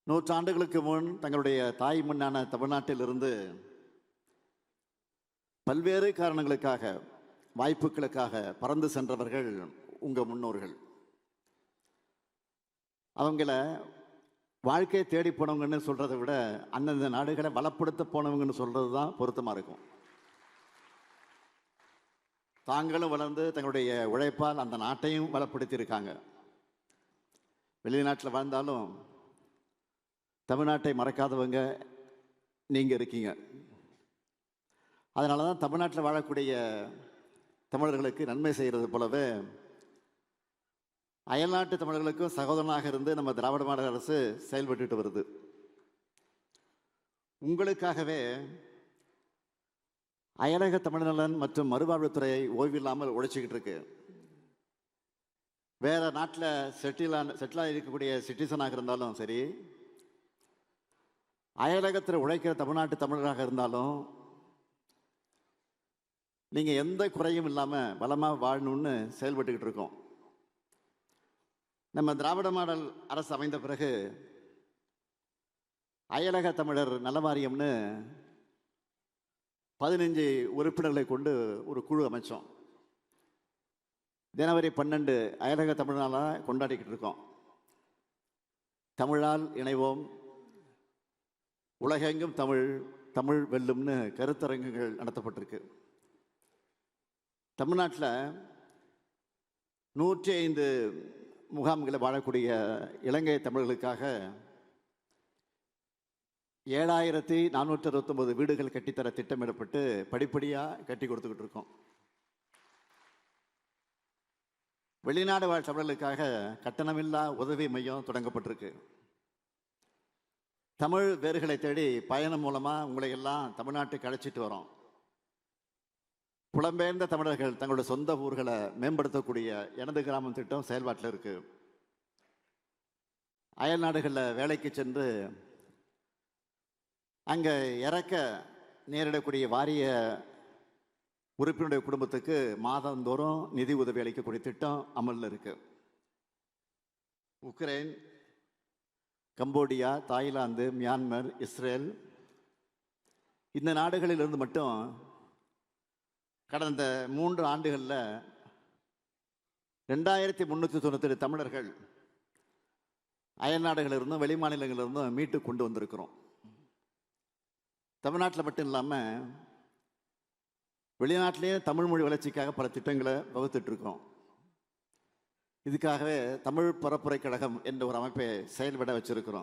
நூற்றாண்டுகளுக்கு முன் தங்களுடைய தாய் மண்ணான தமிழ்நாட்டிலிருந்து பல்வேறு காரணங்களுக்காக, வாய்ப்புகளுக்காக பறந்து சென்றவர்கள் உங்கள் முன்னோர்கள். அவங்கள வாழ்க்கையை தேடி போனவங்கன்னு சொல்கிறத விட அந்தந்த நாடுகளை வளப்படுத்த போனவங்கன்னு சொல்கிறது தான் பொருத்தமாக இருக்கும். தாங்களும் வளர்ந்து தங்களுடைய உழைப்பால் அந்த நாட்டையும் வளப்படுத்தியிருக்காங்க. வெளிநாட்டில் வாழ்ந்தாலும் தமிழ்நாட்டை மறக்காதவங்க நீங்கள் இருக்கீங்க. அதனால தான் தமிழ்நாட்டில் வாழக்கூடிய தமிழர்களுக்கு நன்மை செய்கிறது போலவே அயல்நாட்டு தமிழர்களுக்கும் சகோதரனாக இருந்து நம்ம திராவிட மாடல் அரசு செயல்பட்டு வருது. உங்களுக்காகவே அயலக தமிழ்நலன் மற்றும் மறுவாழ்வுத்துறை ஓய்வில்லாமல் உழைச்சிக்கிட்டு இருக்கு. வேற நாட்டில் செட்டிலாக இருக்கக்கூடிய சிட்டிசனாக இருந்தாலும் சரி, அயலகத்தில் உழைக்கிற தமிழ்நாட்டு தமிழராக இருந்தாலும் நீங்கள் எந்த குறையும் இல்லாமல் பலமாக வாழணும்னு செயல்பட்டுக்கிட்டு இருக்கோம். நம்ம திராவிட மாடல் அரசு அமைந்த பிறகு அயலக தமிழர் நல வாரியம்னு 15 உறுப்பினர்களை கொண்டு ஒரு குழு அமைச்சோம். ஜனவரி 12 அயலக தமிழ் நாளாக கொண்டாடிக்கிட்டு இருக்கோம். தமிழால் இணைவோம், உலகெங்கும் தமிழ், தமிழ் வெல்லும்னு கருத்தரங்குகள் நடத்தப்பட்டிருக்கு. தமிழ்நாட்டில் 105 முகாம்களை வாழக்கூடிய இலங்கை தமிழர்களுக்காக 7469 வீடுகள் கட்டித்தர திட்டமிடப்பட்டு படிப்படியாக கட்டி கொடுத்துக்கிட்டு இருக்கோம். வெளிநாடு வாழ் தமிழர்களுக்காக கட்டணமில்லா உதவி மையம் தொடங்கப்பட்டிருக்கு. தமிழ் வேர்களை தேடி பயணம் மூலமாக உங்களை எல்லாம் தமிழ்நாட்டுக்கு அழைச்சிட்டு வரோம். புலம்பெயர்ந்த தமிழர்கள் தங்களுடைய சொந்த ஊர்களை மேம்படுத்தக்கூடிய எனது கிராமம் திட்டம் செயல்பாட்டில் இருக்கு. அயல் நாடுகளில் வேலைக்கு சென்று அங்கே இறக்க நேரிடக்கூடிய வாரிய உறுப்பினருடைய குடும்பத்துக்கு மாதந்தோறும் நிதி உதவி அளிக்கக்கூடிய திட்டம் அமலில் இருக்கு. Ukraine, Cambodia, Thailand, Myanmar, Israel இந்த நாடுகளிலிருந்து மட்டும் கடந்த 3 ஆண்டுகளில் 2397 தமிழர்கள் அயல் நாடுகளிலிருந்தும் வெளி மாநிலங்களிலிருந்தும் மீட்டு கொண்டு வந்திருக்கிறோம். தமிழ்நாட்டில் மட்டும் இல்லாமல் வெளிநாட்டிலேயே தமிழ் மொழி வளர்ச்சிக்காக பல திட்டங்களை வகுத்துட்ருக்கிறோம். இதுக்காகவே தமிழ் பரப்புரை கழகம் என்ற ஒரு அமைப்பை செயல்பட வச்சிருக்கிறோம்.